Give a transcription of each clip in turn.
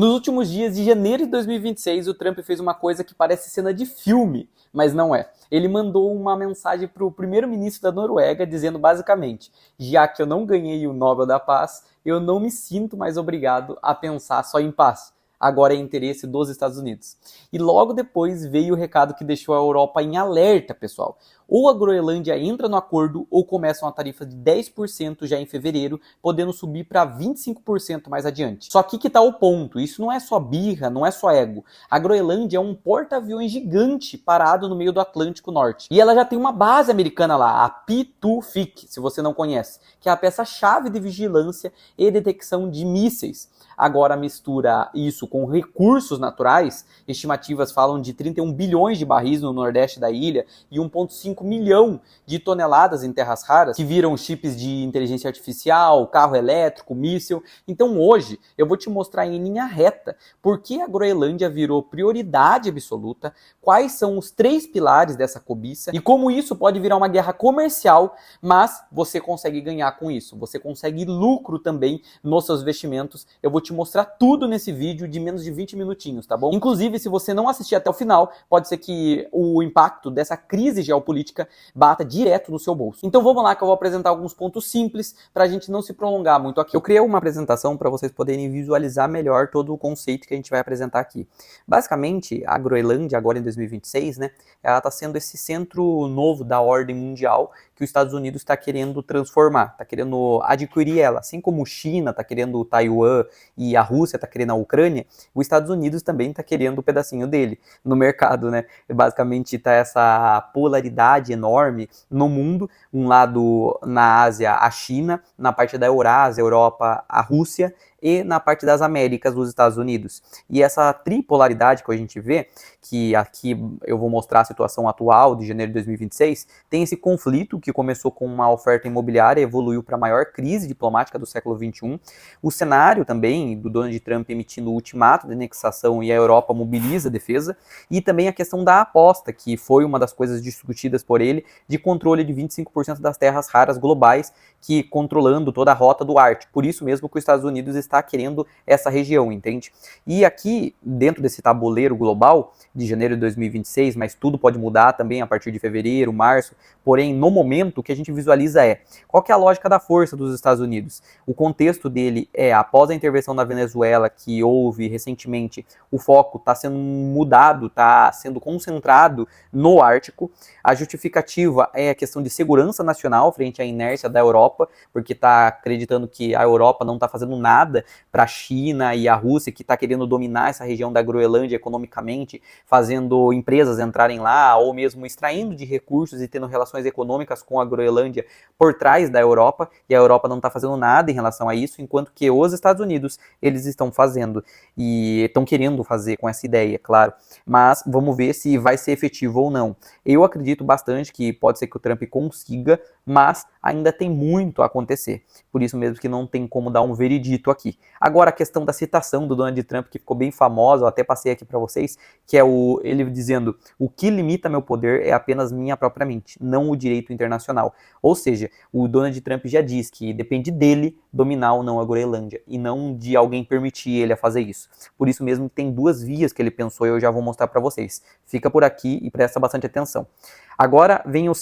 Nos últimos dias de janeiro de 2026, o Trump fez uma coisa que parece cena de filme, mas não é. Ele mandou uma mensagem para o primeiro-ministro da Noruega dizendo basicamente: já que eu não ganhei o Nobel da Paz, eu não me sinto mais obrigado a pensar só em paz. Agora é interesse dos Estados Unidos. E logo depois veio o recado que deixou a Europa em alerta, pessoal. Ou a Groenlândia entra no acordo ou começa uma tarifa de 10% já em fevereiro, podendo subir para 25% mais adiante. Só que tá o ponto, isso não é só birra, não é só ego. A Groenlândia é um porta-aviões gigante parado no meio do Atlântico Norte. E ela já tem uma base americana lá, a P2FIC, se você não conhece, que é a peça-chave de vigilância e detecção de mísseis. Agora mistura isso com recursos naturais, estimativas falam de 31 bilhões de barris no nordeste da ilha e 1,5 milhão de toneladas em terras raras, que viram chips de inteligência artificial, carro elétrico, míssil. Então hoje eu vou te mostrar em linha reta por que a Groenlândia virou prioridade absoluta, quais são os 3 pilares dessa cobiça e como isso pode virar uma guerra comercial, mas você consegue ganhar com isso, você consegue lucro também nos seus investimentos. Eu vou te mostrar tudo nesse vídeo de menos de 20 minutinhos, tá bom? Inclusive, se você não assistir até o final, pode ser que o impacto dessa crise geopolítica bata direto no seu bolso. Então vamos lá que eu vou apresentar alguns pontos simples pra gente não se prolongar muito aqui. Eu criei uma apresentação para vocês poderem visualizar melhor todo o conceito que a gente vai apresentar aqui. Basicamente, a Groenlândia, agora em 2026, né, ela está sendo esse centro novo da ordem mundial que os Estados Unidos está querendo transformar, está querendo adquirir ela. Assim como China está querendo Taiwan e a Rússia está querendo a Ucrânia, os Estados Unidos também está querendo um pedacinho dele no mercado, né? Basicamente está essa polaridade enorme no mundo, um lado na Ásia a China, na parte da Eurásia, Europa, a Rússia, e na parte das Américas, dos Estados Unidos. E essa tripolaridade que a gente vê, que aqui eu vou mostrar a situação atual de janeiro de 2026, tem esse conflito que começou com uma oferta imobiliária e evoluiu para a maior crise diplomática do século XXI. O cenário também do Donald Trump emitindo o ultimato de anexação e a Europa mobiliza a defesa, e também a questão da aposta, que foi uma das coisas discutidas por ele, de controle de 25% das terras raras globais, que controlando toda a rota do Ártico. Por isso mesmo que os Estados Unidos está querendo essa região, entende? E aqui, dentro desse tabuleiro global de janeiro de 2026, mas tudo pode mudar também a partir de fevereiro, março, porém, no momento, o que a gente visualiza é, qual que é a lógica da força dos Estados Unidos? O contexto dele é, após a intervenção na Venezuela, que houve recentemente, o foco está sendo mudado, está sendo concentrado no Ártico. A justificativa é a questão de segurança nacional frente à inércia da Europa, porque está acreditando que a Europa não está fazendo nada para a China e a Rússia, que está querendo dominar essa região da Groenlândia economicamente, fazendo empresas entrarem lá, ou mesmo extraindo de recursos e tendo relações econômicas com a Groenlândia por trás da Europa, e a Europa não está fazendo nada em relação a isso, enquanto que os Estados Unidos, eles estão fazendo, e estão querendo fazer com essa ideia, claro, mas vamos ver se vai ser efetivo ou não. Eu acredito bastante que pode ser que o Trump consiga, mas ainda tem muito a acontecer. Por isso mesmo que não tem como dar um veredito aqui. Agora a questão da citação do Donald Trump, que ficou bem famosa, eu até passei aqui para vocês, que é ele dizendo: o que limita meu poder é apenas minha própria mente, não o direito internacional. Ou seja, o Donald Trump já diz que depende dele dominar ou não a Groenlândia, e não de alguém permitir ele a fazer isso. Por isso mesmo tem 2 vias que ele pensou e eu já vou mostrar para vocês. Fica por aqui e presta bastante atenção. Agora vem a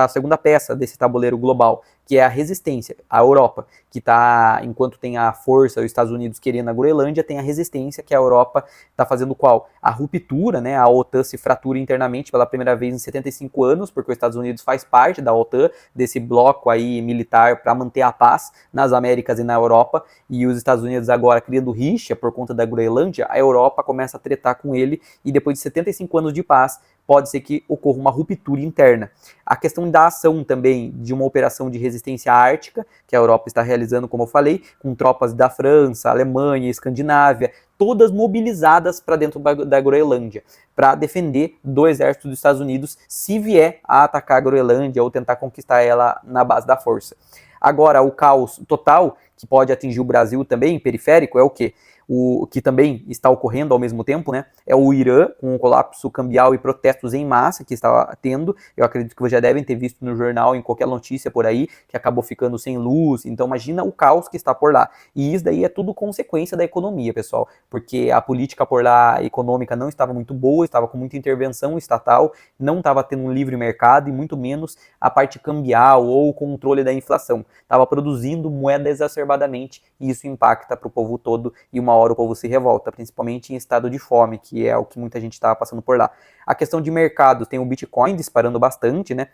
segunda peça desse tabuleiro global, que é a resistência, a Europa, que está, enquanto tem a força, os Estados Unidos querendo a Groenlândia, tem a resistência, que a Europa está fazendo qual? A ruptura, né? A OTAN se fratura internamente pela primeira vez em 75 anos, porque os Estados Unidos faz parte da OTAN, desse bloco aí militar para manter a paz nas Américas e na Europa, e os Estados Unidos agora criando rixa por conta da Groenlândia, a Europa começa a tretar com ele, e depois de 75 anos de paz, pode ser que ocorra uma ruptura interna. A questão da ação também de uma operação de resistência ártica, que a Europa está realizando, como eu falei, com tropas da França, Alemanha, Escandinávia, todas mobilizadas para dentro da Groenlândia, para defender do exército dos Estados Unidos se vier a atacar a Groenlândia ou tentar conquistar ela na base da força. Agora, o caos total, que pode atingir o Brasil também, periférico, é o quê? o que também está ocorrendo ao mesmo tempo, né, é o Irã, com o colapso cambial e protestos em massa que está tendo. Eu acredito que vocês já devem ter visto no jornal, em qualquer notícia por aí, que acabou ficando sem luz. Então imagina o caos que está por lá. E isso daí é tudo consequência da economia, pessoal, porque a política por lá econômica não estava muito boa, estava com muita intervenção estatal, não estava tendo um livre mercado e muito menos a parte cambial ou o controle da inflação. Estava produzindo moeda exacerbadamente e isso impacta para o povo todo e uma hora o povo se revolta, principalmente em estado de fome, que é o que muita gente estava passando por lá. A questão de mercado, tem o Bitcoin disparando bastante, né?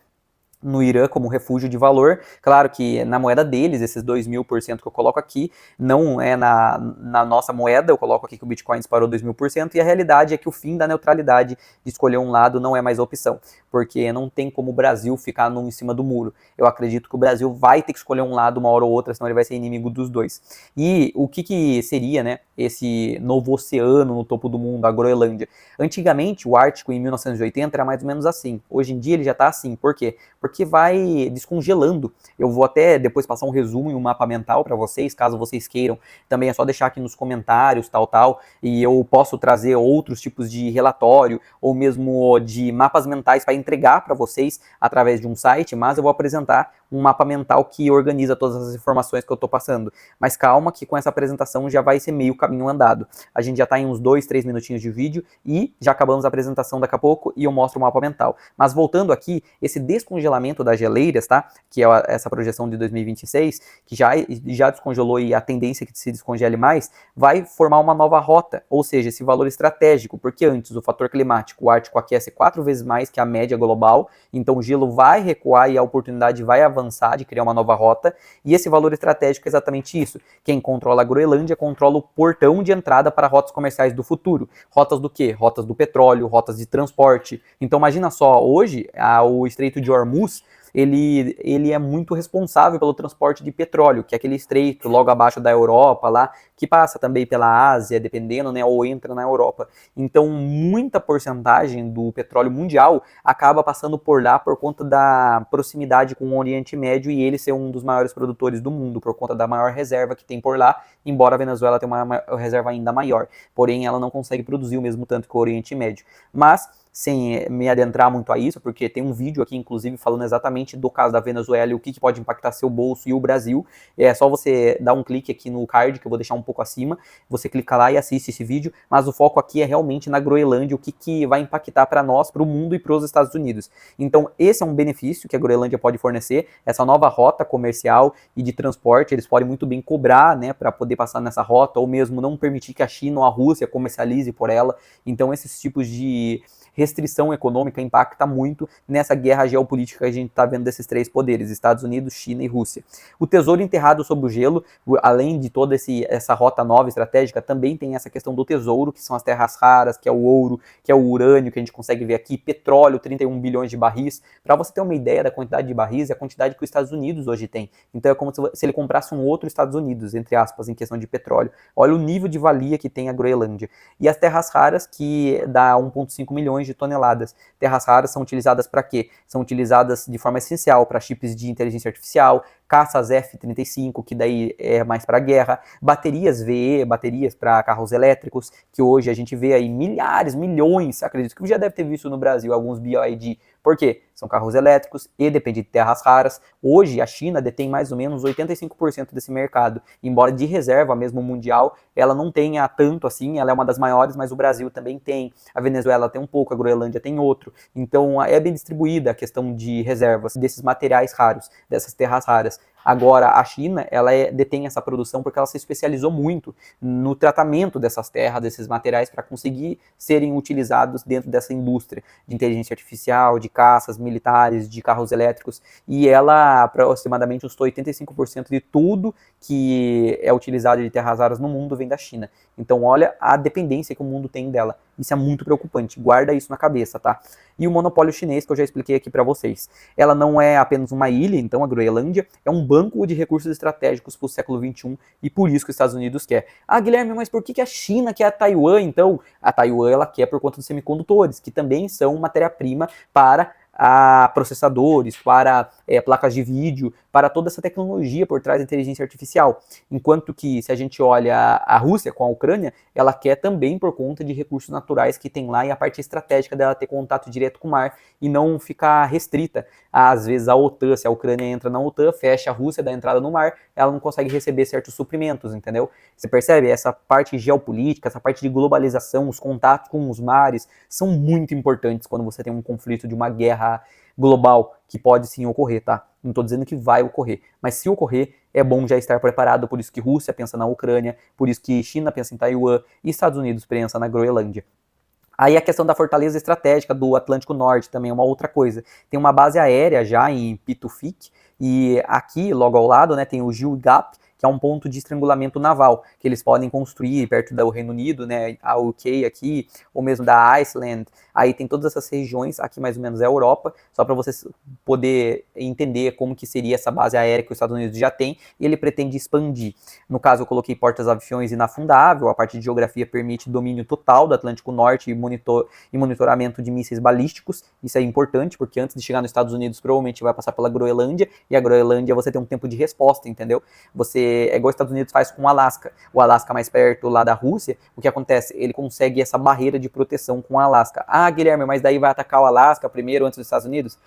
No Irã como refúgio de valor. Claro que na moeda deles, esses 2.000% que eu coloco aqui, não é na nossa moeda, eu coloco aqui que o Bitcoin disparou 2.000%, e a realidade é que o fim da neutralidade de escolher um lado não é mais opção, porque não tem como o Brasil ficar em cima do muro. Eu acredito que o Brasil vai ter que escolher um lado uma hora ou outra, senão ele vai ser inimigo dos dois. E o que seria, né, esse novo oceano no topo do mundo, a Groenlândia? Antigamente, o Ártico, em 1980, era mais ou menos assim. Hoje em dia ele já está assim. Por quê? Porque vai descongelando. Eu vou até depois passar um resumo e um mapa mental para vocês, caso vocês queiram. Também é só deixar aqui nos comentários, tal, e eu posso trazer outros tipos de relatório, ou mesmo de mapas mentais para entregar para vocês através de um site, mas eu vou apresentar um mapa mental que organiza todas as informações que eu estou passando. Mas calma que com essa apresentação já vai ser meio caminho andado. A gente já está em uns 2, 3 minutinhos de vídeo e já acabamos a apresentação daqui a pouco e eu mostro o mapa mental. Mas voltando aqui, esse descongelamento das geleiras, tá? Que é essa projeção de 2026, que já descongelou e a tendência é que se descongele mais, vai formar uma nova rota, ou seja, esse valor estratégico, porque antes o fator climático, o Ártico aquece 4 vezes mais que a média global, então o gelo vai recuar e a oportunidade vai avançar de criar uma nova rota, e esse valor estratégico é exatamente isso. Quem controla a Groenlândia controla o portão de entrada para rotas comerciais do futuro. Rotas do quê? Rotas do petróleo, rotas de transporte. Então imagina só, hoje o Estreito de Hormuz, ele é muito responsável pelo transporte de petróleo, que é aquele estreito logo abaixo da Europa lá, que passa também pela Ásia, dependendo, né, ou entra na Europa. Então, muita porcentagem do petróleo mundial acaba passando por lá por conta da proximidade com o Oriente Médio e ele ser um dos maiores produtores do mundo, por conta da maior reserva que tem por lá, embora a Venezuela tenha uma reserva ainda maior. Porém, ela não consegue produzir o mesmo tanto que o Oriente Médio. Mas sem me adentrar muito a isso, porque tem um vídeo aqui, inclusive, falando exatamente do caso da Venezuela e o que pode impactar seu bolso e o Brasil. É só você dar um clique aqui no card, que eu vou deixar um pouco acima, você clica lá e assiste esse vídeo, mas o foco aqui é realmente na Groenlândia, o que vai impactar para nós, para o mundo e para os Estados Unidos. Então, esse é um benefício que a Groenlândia pode fornecer, essa nova rota comercial e de transporte, eles podem muito bem cobrar, né, para poder passar nessa rota, ou mesmo não permitir que a China ou a Rússia comercialize por ela. Então, esses tipos de restrição econômica impacta muito nessa guerra geopolítica que a gente está vendo desses três poderes, Estados Unidos, China e Rússia. O tesouro enterrado sob o gelo, além de toda essa rota nova estratégica, também tem essa questão do tesouro, que são as terras raras, que é o ouro, que é o urânio, que a gente consegue ver aqui, petróleo, 31 bilhões de barris. Para você ter uma ideia da quantidade de barris, é a quantidade que os Estados Unidos hoje tem. Então é como se ele comprasse um outro Estados Unidos, entre aspas, em questão de petróleo. Olha o nível de valia que tem a Groenlândia. E as terras raras, que dá 1,5 milhões de toneladas. Terras raras são utilizadas para quê? São utilizadas de forma essencial para chips de inteligência artificial, caças F-35, que daí é mais para guerra, baterias VE, baterias para carros elétricos, que hoje a gente vê aí milhares, milhões, acredito que já deve ter visto no Brasil alguns BYD. Por quê? São carros elétricos e depende de terras raras. Hoje a China detém mais ou menos 85% desse mercado, embora de reserva mesmo mundial, ela não tenha tanto assim, ela é uma das maiores, mas o Brasil também tem, a Venezuela tem um pouco, a Groenlândia tem outro. Então é bem distribuída a questão de reservas desses materiais raros, dessas terras raras. Agora, a China, ela detém essa produção porque ela se especializou muito no tratamento dessas terras, desses materiais, para conseguir serem utilizados dentro dessa indústria de inteligência artificial, de caças militares, de carros elétricos, e ela, aproximadamente, uns 85% de tudo que é utilizado de terras raras no mundo vem da China. Então, olha a dependência que o mundo tem dela. Isso é muito preocupante, guarda isso na cabeça, tá? E o monopólio chinês, que eu já expliquei aqui para vocês. Ela não é apenas uma ilha, então, a Groenlândia é um banco de recursos estratégicos para o século XXI e por isso que os Estados Unidos quer. Ah, Guilherme, mas por que a China quer a Taiwan, então? A Taiwan, ela quer por conta dos semicondutores, que também são matéria-prima para processadores, para placas de vídeo, para toda essa tecnologia por trás da inteligência artificial. Enquanto que, se a gente olha a Rússia com a Ucrânia, ela quer também por conta de recursos naturais que tem lá e a parte estratégica dela ter contato direto com o mar e não ficar restrita, às vezes, à OTAN. Se a Ucrânia entra na OTAN, fecha a Rússia da entrada no mar, ela não consegue receber certos suprimentos, entendeu? Você percebe? Essa parte geopolítica, essa parte de globalização, os contatos com os mares, são muito importantes quando você tem um conflito de uma guerra global, que pode sim ocorrer, tá? Não estou dizendo que vai ocorrer, mas se ocorrer, é bom já estar preparado, por isso que Rússia pensa na Ucrânia, por isso que China pensa em Taiwan e Estados Unidos pensa na Groenlândia. Aí a questão da fortaleza estratégica do Atlântico Norte também é uma outra coisa. Tem uma base aérea já em Pitufik, e aqui, logo ao lado, né, tem o Gilgap, que é um ponto de estrangulamento naval, que eles podem construir perto do Reino Unido, né, a UK aqui, ou mesmo da Iceland. Aí tem todas essas regiões, aqui mais ou menos é a Europa, só para vocês poder entender como que seria essa base aérea que os Estados Unidos já tem, e ele pretende expandir. No caso, eu coloquei portas-aviões inafundável, a parte de geografia permite domínio total do Atlântico Norte e monitoramento de mísseis balísticos. Isso é importante, porque antes de chegar nos Estados Unidos, provavelmente vai passar pela Groenlândia, e a Groenlândia você tem um tempo de resposta, entendeu? É igual os Estados Unidos faz com o Alasca. O Alasca mais perto lá da Rússia, o que acontece? Ele consegue essa barreira de proteção com o Alasca. Ah, Guilherme, mas daí vai atacar o Alasca primeiro antes dos Estados Unidos?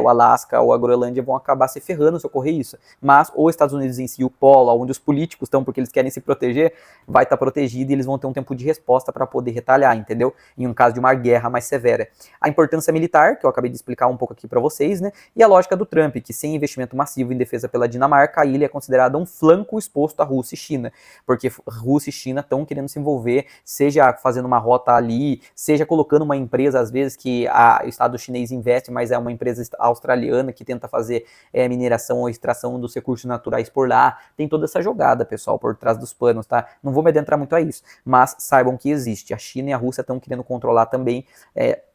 O Alasca ou a Groenlândia vão acabar se ferrando se ocorrer isso. Mas os Estados Unidos em si, o polo, onde os políticos estão porque eles querem se proteger, vai estar protegido e eles vão ter um tempo de resposta para poder retalhar, entendeu? Em um caso de uma guerra mais severa. A importância militar, que eu acabei de explicar um pouco aqui para vocês, né? E a lógica do Trump, que sem investimento massivo em defesa pela Dinamarca, a ilha é considerada um flanco exposto à Rússia e China, porque Rússia e China estão querendo se envolver, seja fazendo uma rota ali, seja colocando uma empresa, às vezes, que o Estado chinês investe, mas é uma empresa australiana que tenta fazer mineração ou extração dos recursos naturais por lá. Tem toda essa jogada, pessoal, por trás dos panos, tá? Não vou me adentrar muito a isso, mas saibam que existe. A China e a Rússia estão querendo controlar também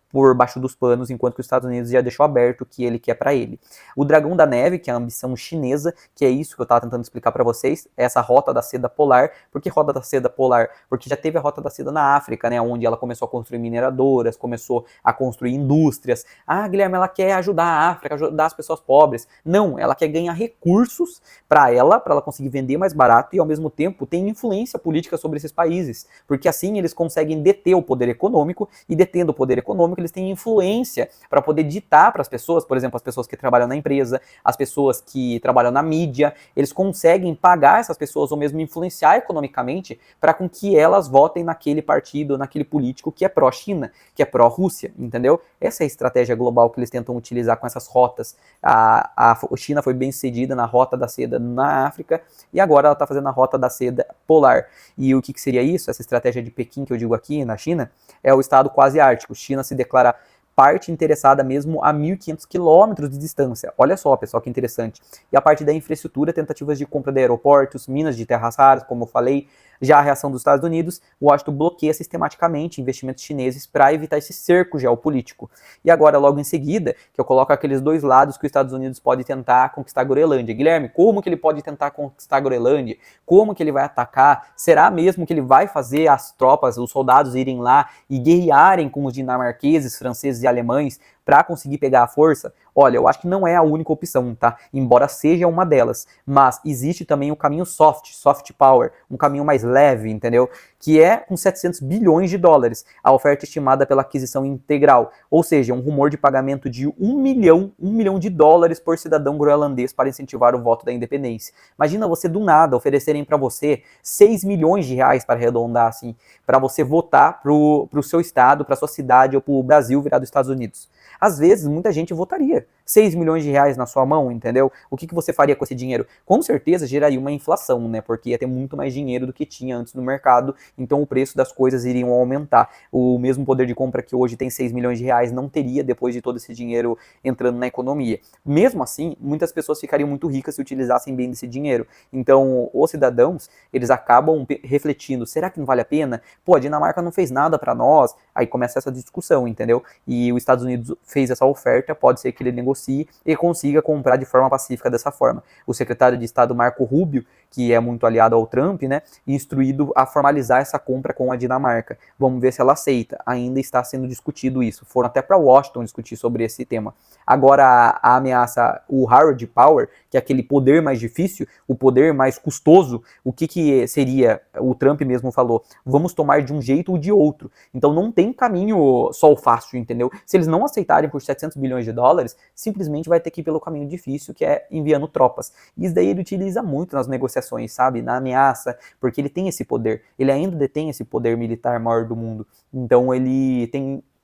por baixo dos panos, enquanto que os Estados Unidos já deixou aberto o que ele quer para ele. O Dragão da Neve, que é a ambição chinesa, que é isso que eu estava tentando explicar para vocês, essa rota da seda polar. Por que rota da seda polar? Porque já teve a rota da seda na África, né, onde ela começou a construir mineradoras, começou a construir indústrias. Ah, Guilherme, ela quer ajudar a África, ajudar as pessoas pobres. Não, ela quer ganhar recursos para ela conseguir vender mais barato e, ao mesmo tempo, tem influência política sobre esses países, porque assim eles conseguem deter o poder econômico, e detendo o poder econômico, eles têm influência para poder ditar para as pessoas, por exemplo, as pessoas que trabalham na empresa, as pessoas que trabalham na mídia, eles conseguem pagar essas pessoas ou mesmo influenciar economicamente para com que elas votem naquele partido, naquele político que é pró-China, que é pró-Rússia, entendeu? Essa é a estratégia global que eles tentam utilizar com essas rotas. A China foi bem sucedida na rota da seda na África, e agora ela está fazendo a rota da seda polar. E o que seria isso? Essa estratégia de Pequim que eu digo aqui na China é o estado quase ártico. China se declara parte interessada mesmo a 1.500 quilômetros de distância. Olha só, pessoal, que interessante. E a parte da infraestrutura, tentativas de compra de aeroportos, minas de terras raras, como eu falei. Já a reação dos Estados Unidos, Washington bloqueia sistematicamente investimentos chineses para evitar esse cerco geopolítico. E agora, logo em seguida, que eu coloco aqueles dois lados que os Estados Unidos pode tentar conquistar a Groenlândia. Guilherme, como que ele pode tentar conquistar a Groenlândia? Como que ele vai atacar? Será mesmo que ele vai fazer as tropas, os soldados irem lá e guerrearem com os dinamarqueses, franceses e alemães para conseguir pegar a força? Olha, eu acho que não é a única opção, tá? Embora seja uma delas. Mas existe também o caminho soft power, um caminho mais leve, entendeu? Que é com 700 bilhões de dólares, a oferta estimada pela aquisição integral. Ou seja, um rumor de pagamento de 1 milhão de dólares por cidadão groenlandês para incentivar o voto da independência. Imagina você do nada oferecerem para você 6 milhões de reais, para arredondar assim, para você votar pro seu estado, para sua cidade ou pro Brasil virar dos Estados Unidos. Às vezes, muita gente votaria. 6 milhões de reais na sua mão, entendeu? O que você faria com esse dinheiro? Com certeza geraria uma inflação, né? Porque ia ter muito mais dinheiro do que tinha antes no mercado, então o preço das coisas iriam aumentar. O mesmo poder de compra que hoje tem 6 milhões de reais não teria depois de todo esse dinheiro entrando na economia. Mesmo assim, muitas pessoas ficariam muito ricas se utilizassem bem desse dinheiro. Então, os cidadãos, eles acabam refletindo, será que não vale a pena? Pô, a Dinamarca não fez nada para nós. Aí começa essa discussão, entendeu? E os Estados Unidos fez essa oferta, pode ser que ele negocie negocie e consiga comprar de forma pacífica dessa forma. O secretário de Estado Marco Rubio, que é muito aliado ao Trump, né, instruído a formalizar essa compra com a Dinamarca. Vamos ver se ela aceita. Ainda está sendo discutido isso. Foram até para Washington discutir sobre esse tema. Agora, a ameaça, o hard power, que é aquele poder mais difícil, o poder mais custoso, o que seria, o Trump mesmo falou, vamos tomar de um jeito ou de outro. Então não tem caminho só o fácil, entendeu? Se eles não aceitarem por 700 bilhões de dólares, simplesmente vai ter que ir pelo caminho difícil, que é enviando tropas. E isso daí ele utiliza muito nas negociações, sabe? Na ameaça, porque ele tem esse poder. Ele ainda detém esse poder militar maior do mundo. Então ele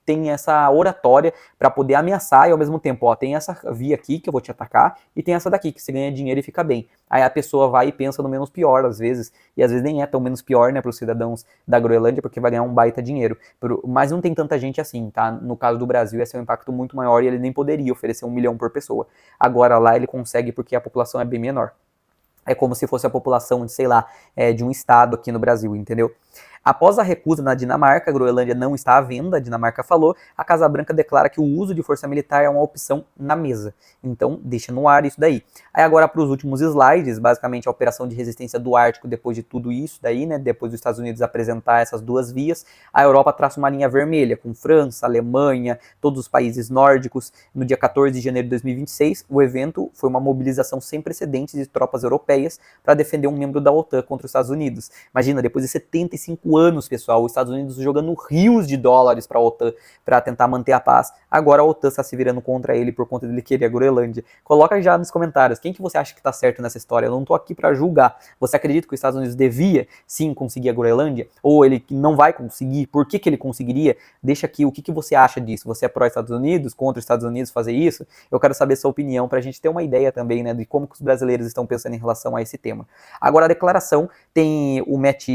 tem essa oratória para poder ameaçar e ao mesmo tempo, ó, tem essa via aqui que eu vou te atacar e tem essa daqui que você ganha dinheiro e fica bem. Aí a pessoa vai e pensa no menos pior às vezes, e às vezes nem é tão menos pior, né, para os cidadãos da Groenlândia, porque vai ganhar um baita dinheiro. Mas não tem tanta gente assim, tá? No caso do Brasil, esse é um impacto muito maior e ele nem poderia oferecer 1 milhão por pessoa. Agora lá ele consegue porque a população é bem menor. É como se fosse a população de, sei lá, de um estado aqui no Brasil, entendeu? Após a recusa na Dinamarca, a Groenlândia não está à venda, a Dinamarca falou, a Casa Branca declara que o uso de força militar é uma opção na mesa. Então, deixa no ar isso daí. Aí agora para os últimos slides, basicamente a operação de resistência do Ártico, depois de tudo isso daí, né, depois dos Estados Unidos apresentar essas duas vias, a Europa traça uma linha vermelha, com França, Alemanha, todos os países nórdicos. No dia 14 de janeiro de 2026, o evento foi uma mobilização sem precedentes de tropas europeias para defender um membro da OTAN contra os Estados Unidos. Imagina, depois de 75 anos, pessoal, os Estados Unidos jogando rios de dólares para a OTAN para tentar manter a paz. Agora a OTAN está se virando contra ele por conta dele querer a Groenlândia. Coloca já nos comentários quem que você acha que está certo nessa história. Eu não estou aqui para julgar. Você acredita que os Estados Unidos devia sim conseguir a Groenlândia? Ou ele não vai conseguir? Por que ele conseguiria? Deixa aqui o que você acha disso. Você é pró-Estados Unidos? Contra os Estados Unidos fazer isso? Eu quero saber sua opinião para a gente ter uma ideia também, né, de como que os brasileiros estão pensando em relação a esse tema. Agora a declaração tem o Matt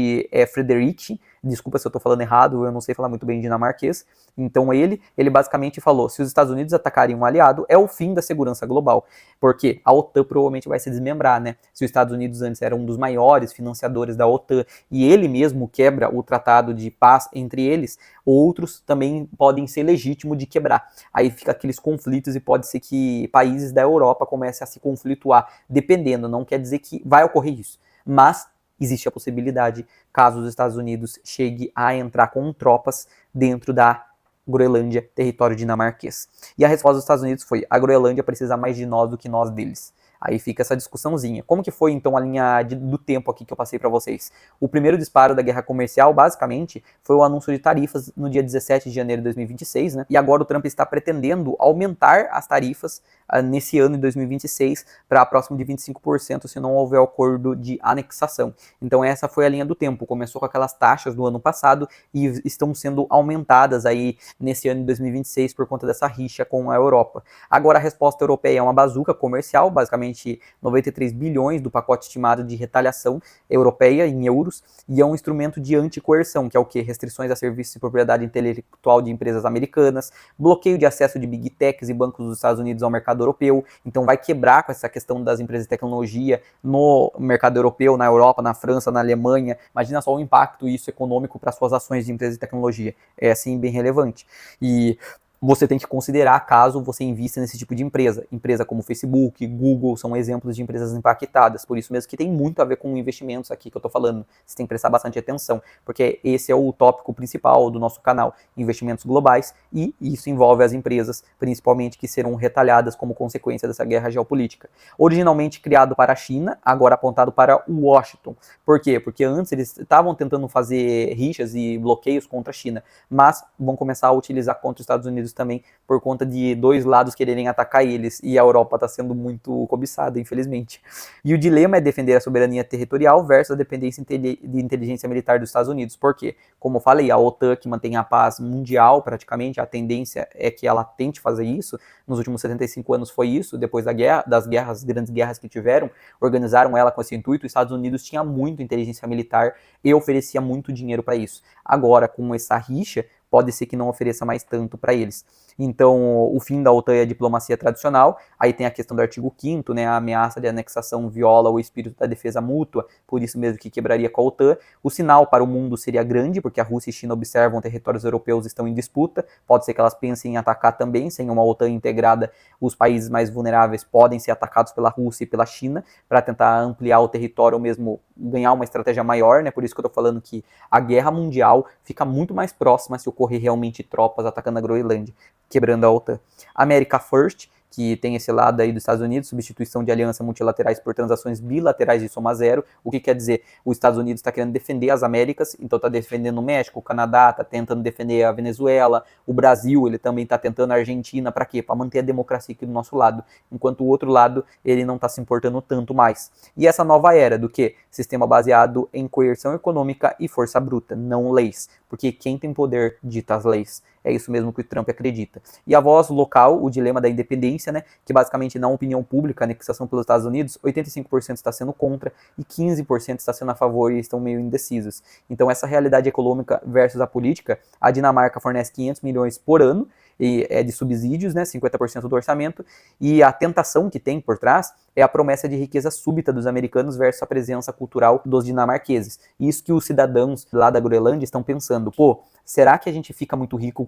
Frederick, desculpa se eu estou falando errado, eu não sei falar muito bem dinamarquês. Então ele basicamente falou, se os Estados Unidos atacarem um aliado, é o fim da segurança global. Porque a OTAN provavelmente vai se desmembrar, né? Se os Estados Unidos antes era um dos maiores financiadores da OTAN e ele mesmo quebra o tratado de paz entre eles, outros também podem ser legítimos de quebrar. Aí fica aqueles conflitos e pode ser que países da Europa comecem a se conflituar, dependendo, não quer dizer que vai ocorrer isso. Mas existe a possibilidade, caso os Estados Unidos chegue a entrar com tropas dentro da Groenlândia, território dinamarquês. E a resposta dos Estados Unidos foi, a Groenlândia precisa mais de nós do que nós deles. Aí fica essa discussãozinha. Como que foi, então, a linha do tempo aqui que eu passei para vocês? O primeiro disparo da guerra comercial, basicamente, foi o anúncio de tarifas no dia 17 de janeiro de 2026, né? E agora o Trump está pretendendo aumentar as tarifas nesse ano de 2026 para próximo de 25% se não houver acordo de anexação. Então essa foi a linha do tempo. Começou com aquelas taxas do ano passado e estão sendo aumentadas aí nesse ano de 2026 por conta dessa rixa com a Europa. Agora a resposta europeia é uma bazuca comercial, basicamente 93 bilhões do pacote estimado de retaliação europeia em euros, e é um instrumento de anticoerção, que é o que? Restrições a serviços de propriedade intelectual de empresas americanas, bloqueio de acesso de big techs e bancos dos Estados Unidos ao mercado europeu, então vai quebrar com essa questão das empresas de tecnologia no mercado europeu, na Europa, na França, na Alemanha. Imagina só o impacto isso econômico para suas ações de empresas de tecnologia. É assim bem relevante. E você tem que considerar caso você invista nesse tipo de empresa. Empresa como Facebook, Google, são exemplos de empresas impactadas. Por isso mesmo que tem muito a ver com investimentos aqui que eu tô falando. Você tem que prestar bastante atenção, porque esse é o tópico principal do nosso canal, investimentos globais, e isso envolve as empresas, principalmente que serão retalhadas como consequência dessa guerra geopolítica. Originalmente criado para a China, agora apontado para Washington. Por quê? Porque antes eles estavam tentando fazer rixas e bloqueios contra a China, mas vão começar a utilizar contra os Estados Unidos também, por conta de dois lados quererem atacar eles, e a Europa está sendo muito cobiçada, infelizmente. E o dilema é defender a soberania territorial versus a dependência de inteligência militar dos Estados Unidos. Por quê? Como eu falei, a OTAN, que mantém a paz mundial praticamente, a tendência é que ela tente fazer isso. Nos últimos 75 anos foi isso, depois das grandes guerras que tiveram, organizaram ela com esse intuito. Os Estados Unidos tinha muito inteligência militar e oferecia muito dinheiro para isso. Agora, com essa rixa, pode ser que não ofereça mais tanto para eles. Então, o fim da OTAN é a diplomacia tradicional, aí tem a questão do artigo 5º, né, a ameaça de anexação viola o espírito da defesa mútua, por isso mesmo que quebraria com a OTAN. O sinal para o mundo seria grande, porque a Rússia e China observam territórios europeus estão em disputa, pode ser que elas pensem em atacar também, sem uma OTAN integrada, os países mais vulneráveis podem ser atacados pela Rússia e pela China, para tentar ampliar o território ou mesmo ganhar uma estratégia maior, né, por isso que eu estou falando que a guerra mundial fica muito mais próxima se ocorrer realmente tropas atacando a Groenlândia, quebrando a OTAN. America First, que tem esse lado aí dos Estados Unidos, substituição de alianças multilaterais por transações bilaterais de soma zero. O que quer dizer? Os Estados Unidos está querendo defender as Américas, então está defendendo o México, o Canadá, está tentando defender a Venezuela, o Brasil, ele também está tentando a Argentina, para quê? Para manter a democracia aqui do nosso lado, enquanto o outro lado, ele não está se importando tanto mais. E essa nova era do que? Sistema baseado em coerção econômica e força bruta, não leis, porque quem tem poder dita as leis. É isso mesmo que o Trump acredita. E a voz local, o dilema da independência, né, que basicamente na opinião pública, a anexação pelos Estados Unidos, 85% está sendo contra e 15% está sendo a favor e estão meio indecisos. Então essa realidade econômica versus a política, a Dinamarca fornece 500 milhões por ano, e é de subsídios, né, 50% do orçamento, e a tentação que tem por trás é a promessa de riqueza súbita dos americanos versus a presença cultural dos dinamarqueses. Isso que os cidadãos lá da Groenlândia estão pensando, pô, será que a gente fica muito rico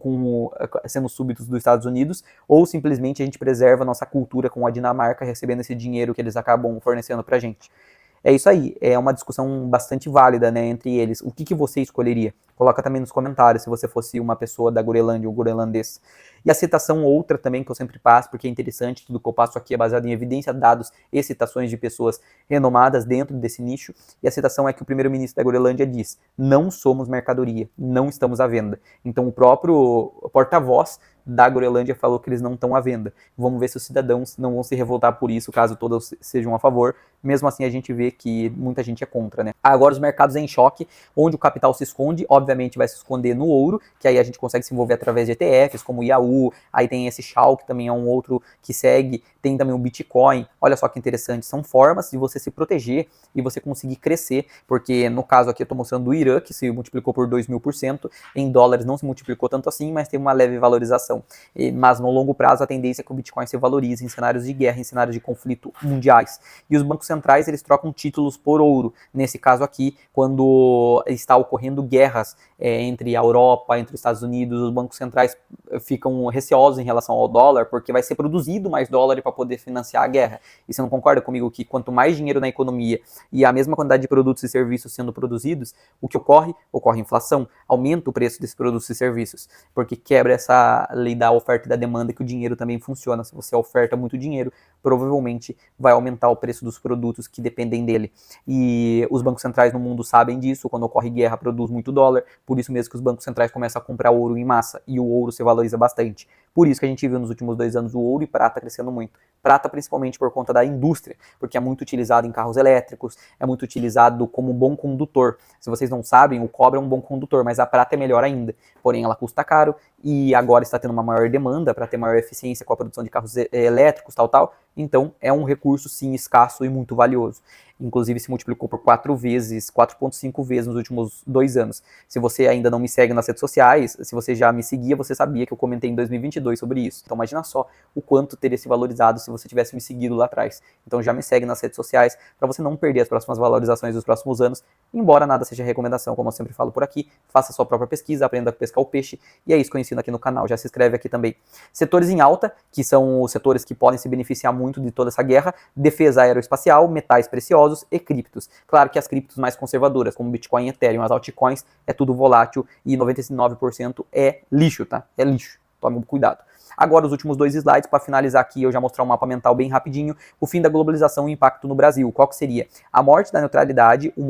sendo súbitos dos Estados Unidos, ou simplesmente a gente preserva a nossa cultura com a Dinamarca recebendo esse dinheiro que eles acabam fornecendo pra gente? É isso aí, é uma discussão bastante válida, né, entre eles. O que você escolheria? Coloca também nos comentários se você fosse uma pessoa da Groenlândia ou groenlandês. E a citação outra também que eu sempre passo, porque é interessante, tudo que eu passo aqui é baseado em evidência, dados e citações de pessoas renomadas dentro desse nicho. E a citação é que o primeiro-ministro da Groenlândia diz: não somos mercadoria, não estamos à venda. Então o próprio porta-voz da Groenlândia falou que eles não estão à venda. Vamos ver se os cidadãos não vão se revoltar por isso, caso todos sejam a favor. Mesmo assim, a gente vê que muita gente é contra, né? Agora os mercados em choque, onde o capital se esconde, obviamente vai se esconder no ouro, que aí a gente consegue se envolver através de ETFs, como o Yahoo, aí tem esse Shao, que também é um outro que segue, tem também o Bitcoin. Olha só que interessante, são formas de você se proteger e você conseguir crescer, porque no caso aqui eu estou mostrando o Irã, que se multiplicou por 2.000%, em dólares não se multiplicou tanto assim, mas tem uma leve valorização. Mas no longo prazo a tendência é que o Bitcoin se valorize em cenários de guerra, em cenários de conflito mundiais. E os bancos centrais, eles trocam títulos por ouro. Nesse caso aqui, quando está ocorrendo guerras entre a Europa, entre os Estados Unidos, os bancos centrais ficam receosos em relação ao dólar, porque vai ser produzido mais dólar para poder financiar a guerra. E você não concorda comigo que quanto mais dinheiro na economia e a mesma quantidade de produtos e serviços sendo produzidos, o que ocorre? Ocorre inflação, aumenta o preço desses produtos e serviços, porque quebra essa lei da oferta e da demanda, que o dinheiro também funciona. Se você oferta muito dinheiro, provavelmente vai aumentar o preço dos produtos que dependem dele. E os bancos centrais no mundo sabem disso, quando ocorre guerra produz muito dólar, por isso mesmo que os bancos centrais começam a comprar ouro em massa, e o ouro se valoriza bastante. Por isso que a gente viu nos últimos 2 anos o ouro e prata crescendo muito. Prata principalmente por conta da indústria, porque é muito utilizado em carros elétricos, é muito utilizado como um bom condutor. Se vocês não sabem, o cobre é um bom condutor, mas a prata é melhor ainda. Porém, ela custa caro e agora está tendo uma maior demanda para ter maior eficiência com a produção de carros elétricos, tal. Então, é um recurso, sim, escasso e muito valioso. Inclusive, se multiplicou por 4 vezes, 4,5 vezes nos últimos 2 anos. Se você ainda não me segue nas redes sociais, se você já me seguia, você sabia que eu comentei em 2022 sobre isso. Então, imagina só o quanto teria se valorizado se você tivesse me seguido lá atrás. Então, já me segue nas redes sociais para você não perder as próximas valorizações dos próximos anos, embora nada seja recomendação, como eu sempre falo por aqui. Faça a sua própria pesquisa, aprenda a pescar o peixe, e é isso que eu ensino aqui no canal. Já se inscreve aqui também. Setores em alta, que são os setores que podem se beneficiar muito de toda essa guerra: defesa aeroespacial, metais preciosos e criptos. Claro que as criptos mais conservadoras, como Bitcoin e Ethereum, as altcoins, é tudo volátil e 99% é lixo, tá? É lixo. Tome cuidado. Agora, os últimos 2 slides, para finalizar aqui, eu já mostrar um mapa mental bem rapidinho. O fim da globalização e o impacto no Brasil. Qual que seria? A morte da neutralidade, o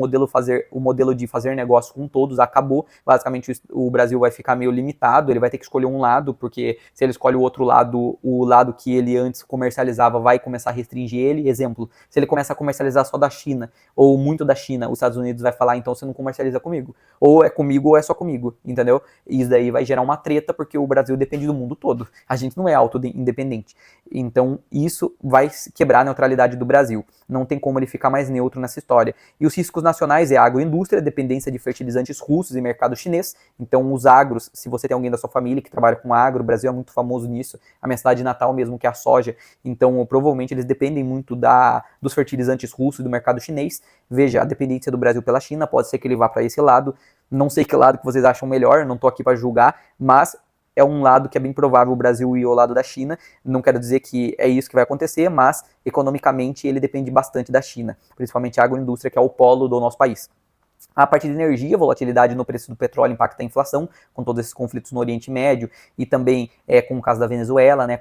modelo de fazer negócio com todos acabou. Basicamente, o Brasil vai ficar meio limitado, ele vai ter que escolher um lado, porque se ele escolhe o outro lado, o lado que ele antes comercializava vai começar a restringir ele. Exemplo, se ele começa a comercializar só da China, ou muito da China, os Estados Unidos vai falar: então você não comercializa comigo. Ou é comigo ou é só comigo, entendeu? E isso daí vai gerar uma treta, porque o Brasil depende do mundo todo. A gente não é auto-independente. Então, isso vai quebrar a neutralidade do Brasil. Não tem como ele ficar mais neutro nessa história. E os riscos nacionais é a agroindústria, dependência de fertilizantes russos e mercado chinês. Então, os agros, se você tem alguém da sua família que trabalha com agro, o Brasil é muito famoso nisso. A minha cidade natal mesmo, que é a soja. Então, provavelmente, eles dependem muito dos fertilizantes russos e do mercado chinês. Veja, a dependência do Brasil pela China, pode ser que ele vá para esse lado. Não sei que lado que vocês acham melhor, não estou aqui para julgar, mas é um lado que é bem provável o Brasil ir ao lado da China. Não quero dizer que é isso que vai acontecer, mas economicamente ele depende bastante da China, principalmente a agroindústria, que é o polo do nosso país. A parte de energia, volatilidade no preço do petróleo impacta a inflação, com todos esses conflitos no Oriente Médio, e também com o caso da Venezuela, né,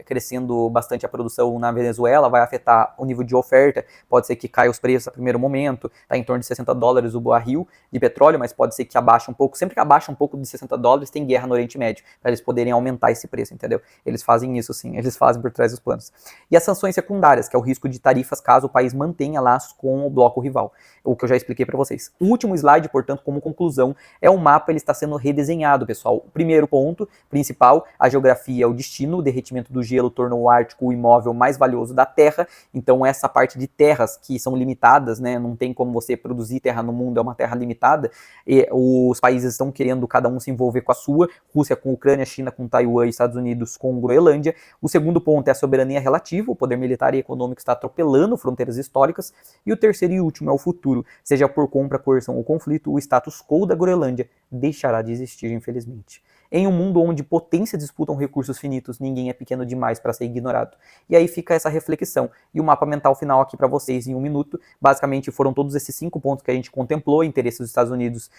crescendo bastante a produção na Venezuela, vai afetar o nível de oferta, pode ser que caia os preços a primeiro momento, está em torno de $60 o barril de petróleo, mas pode ser que abaixe um pouco, sempre que abaixa um pouco de $60, tem guerra no Oriente Médio, para eles poderem aumentar esse preço, entendeu? Eles fazem isso sim, eles fazem por trás dos planos. E as sanções secundárias, que é o risco de tarifas caso o país mantenha laços com o bloco rival, o que eu já expliquei para vocês. O último slide, portanto, como conclusão, é o mapa, ele está sendo redesenhado, pessoal. O primeiro ponto principal, a geografia é o destino, o derretimento do gelo tornou o Ártico o imóvel mais valioso da Terra, então essa parte de terras que são limitadas, né, não tem como você produzir terra no mundo, é uma terra limitada, e os países estão querendo cada um se envolver com a sua, Rússia com Ucrânia, China com Taiwan e Estados Unidos com Groenlândia. O segundo ponto é a soberania relativa, o poder militar e econômico está atropelando fronteiras históricas, e o terceiro e último é o futuro, seja por compra, coerção ou conflito, o status quo da Groenlândia deixará de existir, infelizmente. Em um mundo onde potências disputam recursos finitos, ninguém é pequeno demais para ser ignorado. E aí fica essa reflexão. E o mapa mental final aqui para vocês em 1 minuto. Basicamente foram todos esses 5 pontos que a gente contemplou: interesse dos Estados Unidos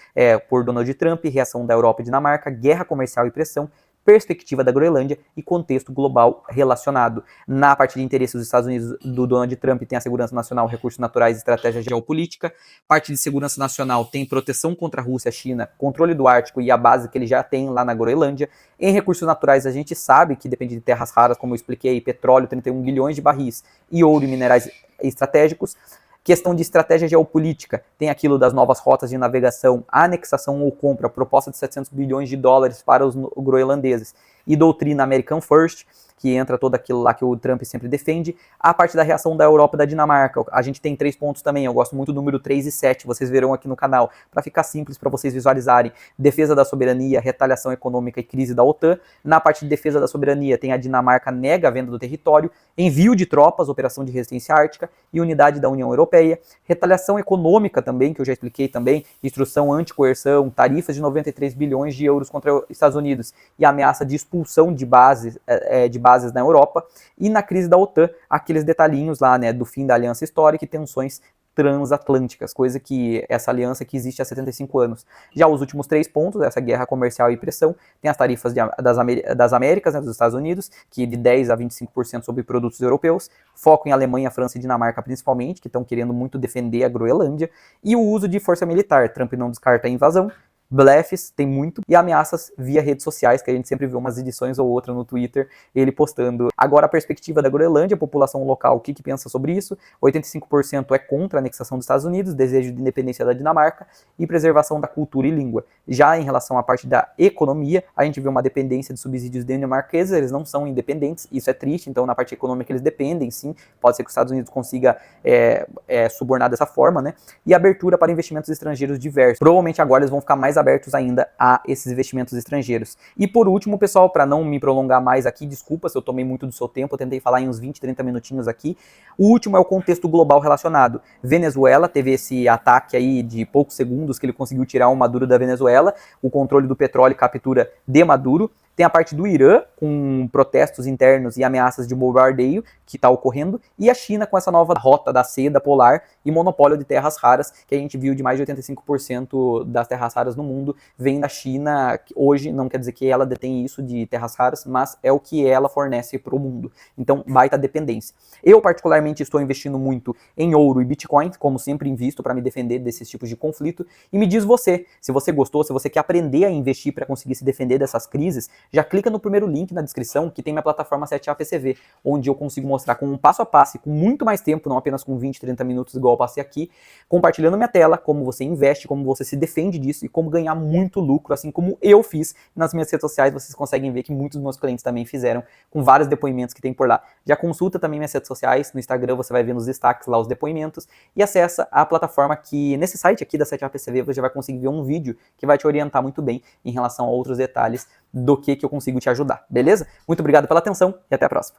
por Donald Trump, reação da Europa e Dinamarca, guerra comercial e pressão, perspectiva da Groenlândia e contexto global relacionado. Na parte de interesse dos Estados Unidos, do Donald Trump, tem a segurança nacional, recursos naturais e estratégia geopolítica. Parte de segurança nacional tem proteção contra a Rússia, China, controle do Ártico e a base que ele já tem lá na Groenlândia. Em recursos naturais, a gente sabe que depende de terras raras, como eu expliquei, petróleo, 31 bilhões de barris, e ouro e minerais estratégicos. Questão de estratégia geopolítica, tem aquilo das novas rotas de navegação, anexação ou compra, proposta de $700 bilhões para os groenlandeses, e doutrina American First, que entra todo aquilo lá que o Trump sempre defende. A parte da reação da Europa e da Dinamarca, a gente tem 3 pontos também, eu gosto muito do número 3 e 7, vocês verão aqui no canal, para ficar simples para vocês visualizarem. Defesa da soberania, retaliação econômica e crise da OTAN. Na parte de defesa da soberania tem a Dinamarca nega a venda do território, envio de tropas, operação de resistência ártica e unidade da União Europeia. Retaliação econômica também, que eu já expliquei também, instrução anti-coerção, tarifas de 93 bilhões de euros contra os Estados Unidos e ameaça de expulsão de bases na Europa. E na crise da OTAN, aqueles detalhinhos lá, né, do fim da aliança histórica e tensões transatlânticas, coisa que essa aliança que existe há 75 anos. Já os últimos 3 pontos, essa guerra comercial e pressão, tem as tarifas das Américas, né, dos Estados Unidos, que de 10% a 25% sobre produtos europeus, foco em Alemanha, França e Dinamarca principalmente, que estão querendo muito defender a Groenlândia, e o uso de força militar. Trump não descarta a invasão, blefs, tem muito, e ameaças via redes sociais, que a gente sempre vê umas edições ou outra no Twitter, ele postando. Agora a perspectiva da Groenlândia, a população local, o que pensa sobre isso? 85% é contra a anexação dos Estados Unidos, desejo de independência da Dinamarca e preservação da cultura e língua. Já em relação à parte da economia, a gente vê uma dependência de subsídios dinamarqueses, eles não são independentes, isso é triste, então na parte econômica eles dependem, sim, pode ser que os Estados Unidos consiga subornar dessa forma, né? E abertura para investimentos estrangeiros diversos. Provavelmente agora eles vão ficar mais abertos ainda a esses investimentos estrangeiros. E por último, pessoal, para não me prolongar mais aqui, desculpa se eu tomei muito do seu tempo, eu tentei falar em uns 20, 30 minutinhos aqui. O último é o contexto global relacionado. Venezuela teve esse ataque aí de poucos segundos que ele conseguiu tirar o Maduro da Venezuela, o controle do petróleo e captura de Maduro. Tem a parte do Irã, com protestos internos e ameaças de bombardeio que está ocorrendo, e a China com essa nova rota da seda polar e monopólio de terras raras, que a gente viu de mais de 85% das terras raras no mundo vem da China. Hoje não quer dizer que ela detém isso de terras raras, mas é o que ela fornece para o mundo. Então, baita dependência. Eu, particularmente, estou investindo muito em ouro e Bitcoin, como sempre invisto para me defender desses tipos de conflito. E me diz você, se você gostou, se você quer aprender a investir para conseguir se defender dessas crises, já clica no primeiro link na descrição que tem minha plataforma 7A PCV, onde eu consigo mostrar com um passo a passo, com muito mais tempo, não apenas com 20, 30 minutos igual eu passei aqui, compartilhando minha tela, como você investe, como você se defende disso e como ganhar muito lucro, assim como eu fiz nas minhas redes sociais. Vocês conseguem ver que muitos dos meus clientes também fizeram, com vários depoimentos que tem por lá. Já consulta também minhas redes sociais, no Instagram você vai ver nos destaques lá os depoimentos e acessa a plataforma que, nesse site aqui da 7A PCV, você já vai conseguir ver um vídeo que vai te orientar muito bem em relação a outros detalhes do que eu consigo te ajudar, beleza? Muito obrigado pela atenção e até a próxima.